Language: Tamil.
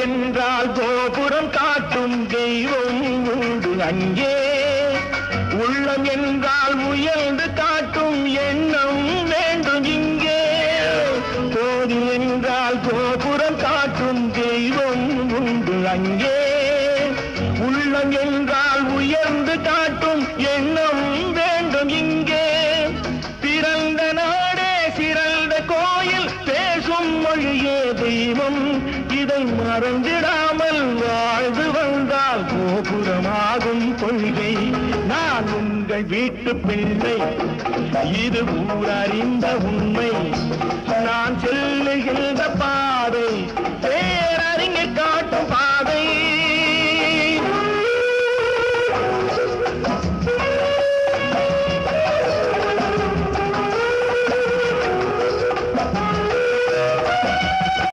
என்றால் கோபுரம் காட்டும் தெய்வம் உண்டு அங்கே. உள்ளம் என்றால் உயர்ந்து காட்டும் எண்ணம் வேண்டும் இங்கே. கோவில் என்றால் கோபுரம் காட்டும் தெய்வம் உண்டு அங்கே. உள்ளம் என்றால் உயர்ந்து காட்டும் எண்ணம் வேண்டும் இங்கே. பிறந்த நாடே சிறந்த கோயில், பேசும் மொழியே தெய்வம். இதை மறந்திடாமல் வாழ்ந்து வந்தால் கோபுரமாகும் கொள்கை. நான் உங்கள் வீட்டு பிள்ளை, இது ஊரறிந்த உண்மை. நான் செல்லுகின்ற பாதை